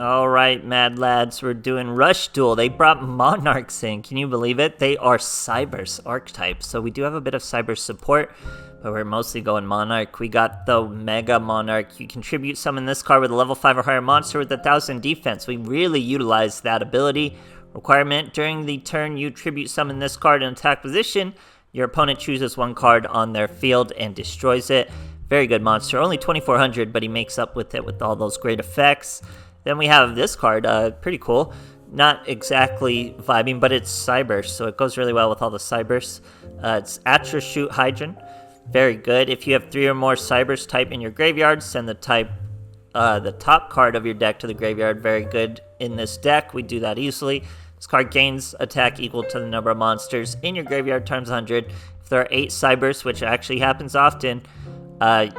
Alright, mad lads, we're doing Rush Duel. They brought Monarchs in, can you believe it? They are Cyberse archetypes, so we do have a bit of Cyberse support, but we're mostly going Monarch. We got the Mega Monarch. You contribute summon this card with a level 5 or higher monster with 1,000 defense. We really utilize that ability. Requirement, during the turn you tribute summon this card in attack position, your opponent chooses one card on their field and destroys it. Very good monster, only 2,400, but he makes up with it with all those great effects. Then we have this card, pretty cool. Not exactly vibing, but it's Cyberse, so it goes really well with all the Cyberse. It's THUNDERSTUD Hydron. Very good. If you have 3 or more Cyberse type in your graveyard, send the top card of your deck to the graveyard. Very good in this deck. We do that easily. This card gains attack equal to the number of monsters in your graveyard times 100. If there are 8 Cyberse, which actually happens often,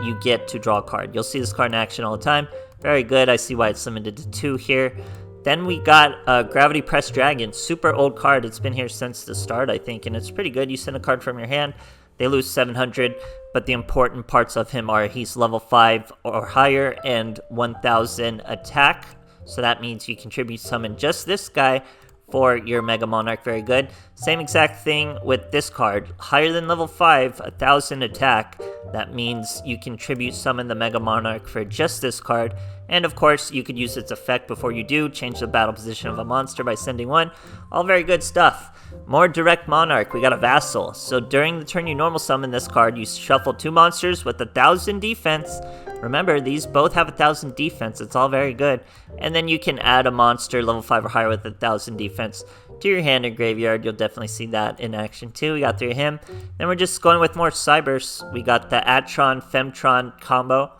you get to draw a card. You'll see this card in action all the time. Very good. I see why it's limited to 2 here. Then we got Gravity Press Dragon. Super old card. It's been here since the start, I think, and it's pretty good. You send a card from your hand. They lose 700, but the important parts of him are he's level 5 or higher and 1,000 attack. So that means you contribute summon just this guy for your Mega Monarch. Very good. Same exact thing with this card. Higher than level 5, 1,000 attack. That means you contribute summon the Mega Monarch for just this card. And of course, you could use its effect before you do. Change the battle position of a monster by sending one. All very good stuff. More direct Monarch. We got a Vassal. So during the turn you normal summon this card, you shuffle 2 monsters with 1,000 defense. Remember, these both have 1,000 defense. It's all very good. And then you can add a monster level 5 or higher with 1,000 defense to your hand and graveyard. You'll definitely see that in action too. We got 3 of him. Then we're just going with more Cyberse. We got the Atron Femtron combo.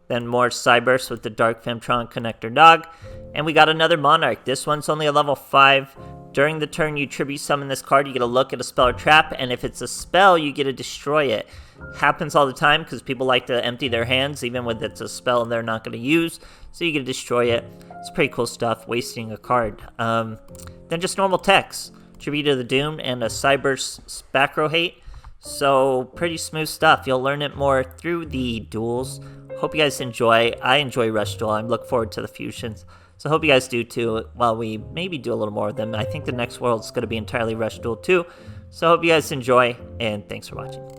Then more Cyberse with the Dark Femtron Connector Dog. And we got another Monarch. This one's only a level 5. During the turn you tribute summon this card, you get a look at a spell or trap, and if it's a spell, you get to destroy it. Happens all the time because people like to empty their hands, even when it's a spell they're not going to use, so you get to destroy it. It's pretty cool stuff, wasting a card. Then just normal text. Tribute to the Doomed and a Cyberse back row hate. So pretty smooth stuff. You'll learn it more through the duels. Hope you guys enjoy. I enjoy Rush Duel. I look forward to the fusions. So hope you guys do too, while we maybe do a little more of them. I think the next world's going to be entirely Rush Duel too. So hope you guys enjoy, and thanks for watching.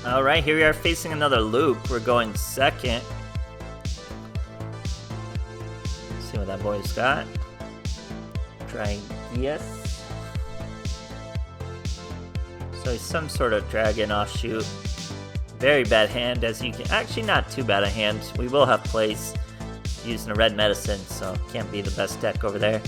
Alright, here we are facing another loop. We're going second. See what that boy's got. Yes. So he's some sort of dragon offshoot. Very bad hand, as you can... Actually, not too bad a hand. We will have plays using a red medicine, so can't be the best deck over there.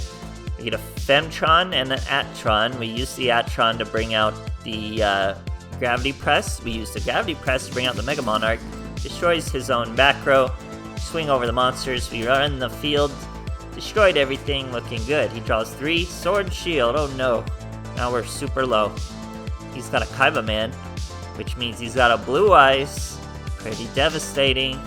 We get a Femtron and an Atron. We use the Atron to bring out the Gravity Press. We use the Gravity Press to bring out the Mega Monarch. Destroys his own back row. Swing over the monsters. We run the field. Destroyed everything, looking good. He draws 3. Sword Shield. Oh no. Now we're super low. He's got a Kaiba Man, which means he's got a Blue Eyes. Pretty devastating.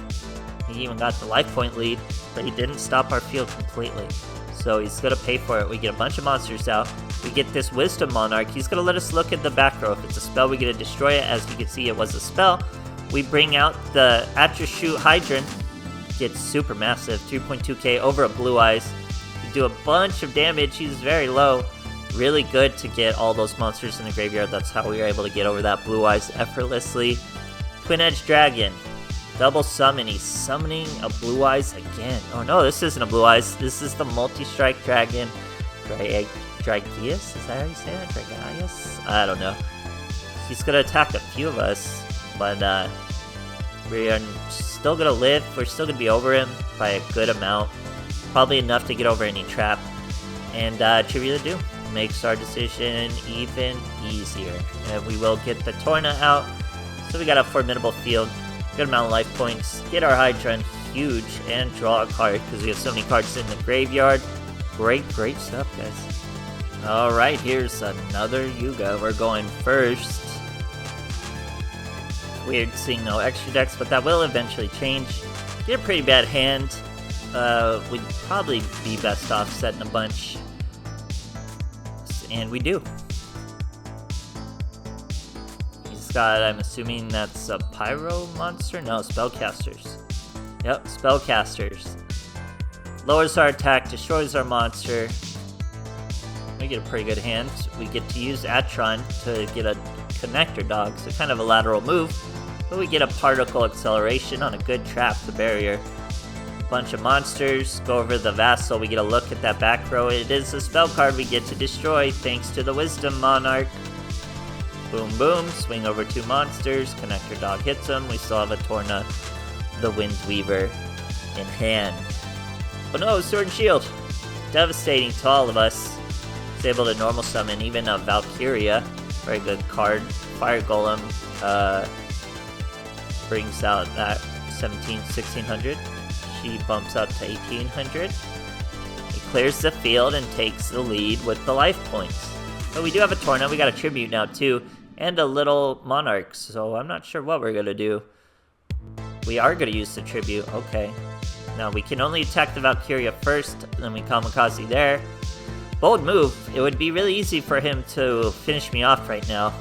He even got the life point lead, but he didn't stop our field completely. So he's going to pay for it. We get a bunch of monsters out. We get this Wisdom Monarch. He's going to let us look at the back row. If it's a spell, we get to destroy it. As you can see, it was a spell. We bring out the THUNDERSTUD Hydron. Gets super massive, 3.2k over a Blue Eyes. We do a bunch of damage. He's very low. Really good to get all those monsters in the graveyard. That's how we were able to get over that Blue Eyes effortlessly. Twin Edge Dragon. Double summon. He's summoning a Blue Eyes again. Oh no, this isn't a Blue Eyes. This is the Multi-Strike Dragon. Dragius? Is that how you say that? Dragius? I don't know. He's going to attack a few of us, but we are still going to live. We're still going to be over him by a good amount. Probably enough to get over any trap. And Trivia do makes our decision even easier. And we will get the Torna out. So we got a formidable field. Good amount of life points. Get our Hydron huge and draw a card because we have so many cards in the graveyard. Great stuff, guys. Alright, here's another Yuga. We're going first. Weird seeing no extra decks, but that will eventually change. Get a pretty bad hand. We'd probably be best off setting a bunch. And we do. He's got, I'm assuming that's a Pyro monster? No, Spellcasters. Yep, Spellcasters. Lowers our attack, destroys our monster. We get a pretty good hand. We get to use Atron to get a connector dog, so kind of a lateral move. But we get a particle acceleration on a good trap to barrier. Bunch of monsters, go over the Vassal, we get a look at that back row. It is a spell card we get to destroy thanks to the Wisdom Monarch. Boom boom, swing over 2 monsters, connector dog hits them, we still have a Torna, the Windweaver in hand. Oh no, Sword and Shield! Devastating to all of us. It's able to normal summon even a Valkyria, very good card. Fire Golem brings out that 1600. She bumps up to 1800. He clears the field and takes the lead with the life points. But we do have a Torna, we got a Tribute now too, and a little Monarch, so I'm not sure what we're gonna do. We are gonna use the Tribute, okay. Now we can only attack the Valkyria first, then we Kamikaze there. Bold move, it would be really easy for him to finish me off right now.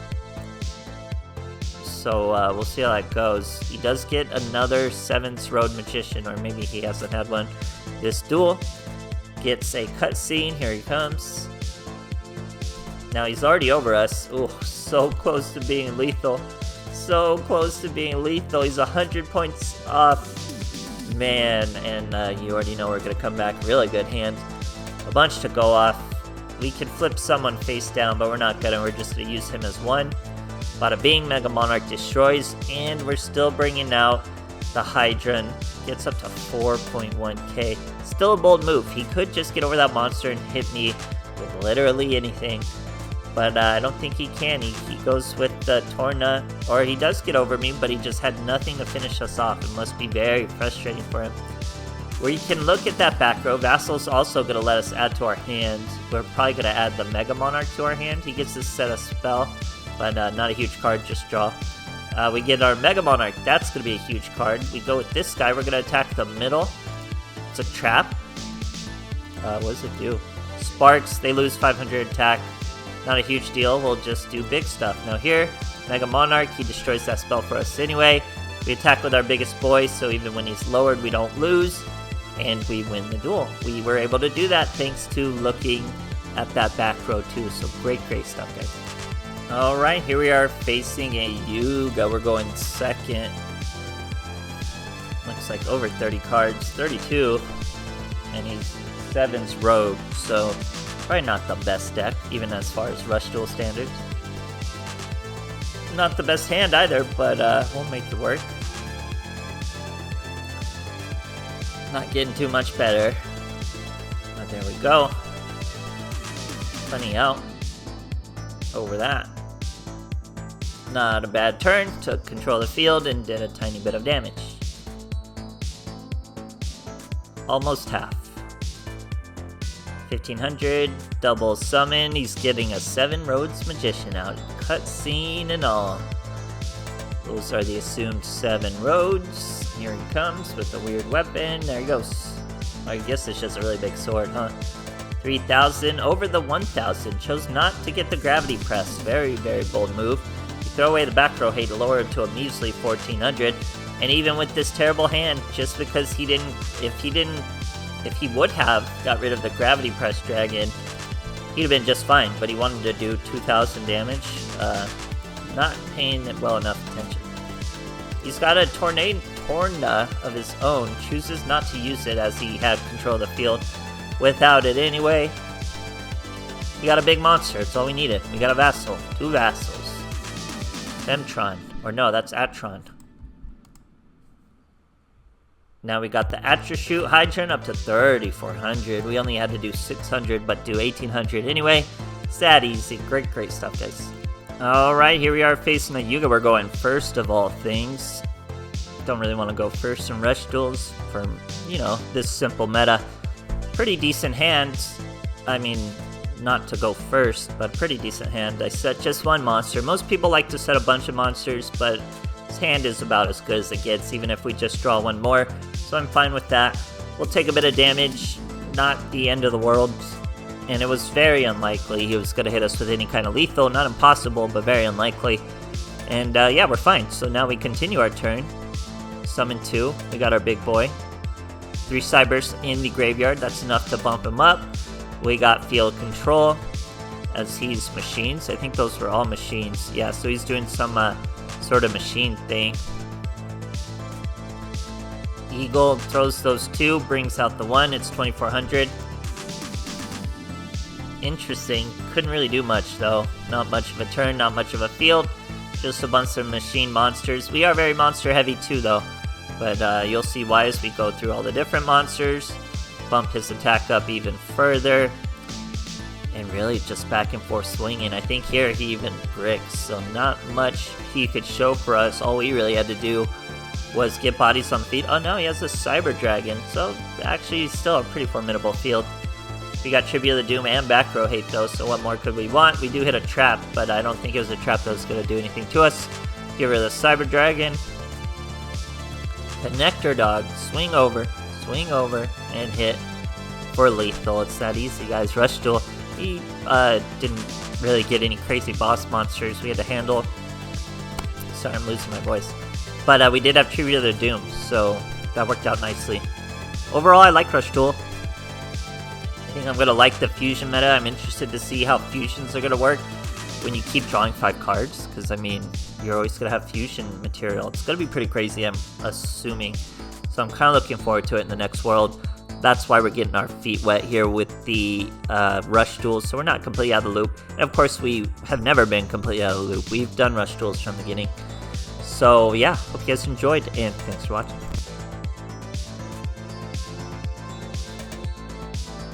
So we'll see how that goes. He does get another 7th Road Magician, or maybe he hasn't had one. This Duel gets a cutscene, here he comes. Now he's already over us. Ooh, so close to being lethal. So close to being lethal. He's 100 points off. Man, and you already know we're gonna come back. Really good hand. A bunch to go off. We can flip someone face down, but we're not gonna. We're just gonna use him as one. Bada bing, Mega Monarch destroys, and we're still bringing out the Hydron. Gets up to 4.1k. Still a bold move. He could just get over that monster and hit me with literally anything. But I don't think he can. He goes with the Torna, or he does get over me, but he just had nothing to finish us off. It must be very frustrating for him. We can look at that back row. Vassal's also going to let us add to our hand. We're probably going to add the Mega Monarch to our hand. He gets to set a spell, but not a huge card, just draw. We get our Mega Monarch. That's going to be a huge card. We go with this guy. We're going to attack the middle. It's a trap. What does it do? Sparks. They lose 500 attack. Not a huge deal. We'll just do big stuff. Now here, Mega Monarch. He destroys that spell for us anyway. We attack with our biggest boy, so even when he's lowered, we don't lose. And we win the duel. We were able to do that thanks to looking at that back row too. So great stuff, guys. Alright, here we are facing a Yuga. We're going second. Looks like over 30 cards, 32. And he's 7's Rogue, so probably not the best deck, even as far as Rush Duel standards. Not the best hand either, but we'll make it work. Not getting too much better. But there we go. Plenty out. Over that. Not a bad turn. Took control of the field and did a tiny bit of damage. Almost half. 1500. Double summon. He's getting a 7 Roads Magician out. Cutscene and all. Those are the assumed 7 roads. Here he comes with a weird weapon. There he goes. I guess it's just a really big sword, huh? 3,000 over the 1,000. Chose not to get the gravity press. Very bold move. You throw away the back row hate, lower it to a measly 1,400. And even with this terrible hand, just because he didn't, if he would have got rid of the gravity press dragon, he'd have been just fine. But he wanted to do 2,000 damage. Not paying it well enough attention. He's got a Torna of his own, chooses not to use it as he had control of the field without it anyway. We got a big monster, that's all we needed. We got a Vassal, 2 Vassals. Femtron, or no, that's Atron. Now we got the Atrashoot Hydron up to 3,400. We only had to do 600, but do 1,800 anyway. It's that easy. Great stuff, guys. Alright, here we are facing a Yuga. We're going first of all things. Don't really want to go first in Rush Duels for, you know, this simple meta. Pretty decent hand. I mean, not to go first, but pretty decent hand. I set just 1 monster. Most people like to set a bunch of monsters, but his hand is about as good as it gets, even if we just draw 1 more. So I'm fine with that. We'll take a bit of damage, not the end of the world. And it was very unlikely he was going to hit us with any kind of lethal. Not impossible, but very unlikely. And yeah, we're fine. So now we continue our turn. Summon 2. We got our big boy. 3 Cyberse in the graveyard. That's enough to bump him up. We got field control as he's machines. I think those were all machines. Yeah, so he's doing some sort of machine thing. Eagle throws those 2, brings out the 1. It's 2400. Interesting. Couldn't really do much though. Not much of a turn, not much of a field. Just a bunch of machine monsters. We are very monster heavy too though. But you'll see why as we go through all the different monsters. Bump his attack up even further. And really just back and forth swinging. I think here he even bricks. So not much he could show for us. All we really had to do was get bodies on the feet. Oh no, he has a Cyber Dragon. So actually still a pretty formidable field. We got Tribute of the Doom and back row hate though, so what more could we want? We do hit a trap, but I don't think it was a trap that was going to do anything to us. Get rid of the Cyber Dragon. Connector Dog, swing over, and hit for lethal. It's that easy, guys. Rush Duel. He didn't really get any crazy boss monsters we had to handle. Sorry, I'm losing my voice. But we did have Tribute of the Doom, so that worked out nicely. Overall, I like Rush Duel. I think I'm going to like the fusion meta. I'm interested to see how fusions are going to work when you keep drawing 5 cards, because I mean, you're always going to have fusion material. It's going to be pretty crazy, I'm assuming. So I'm kind of looking forward to it in the next world. That's why we're getting our feet wet here with the Rush Duels, so we're not completely out of the loop. And of course, we have never been completely out of the loop. We've done Rush Duels from the beginning. So yeah, hope you guys enjoyed, and thanks for watching.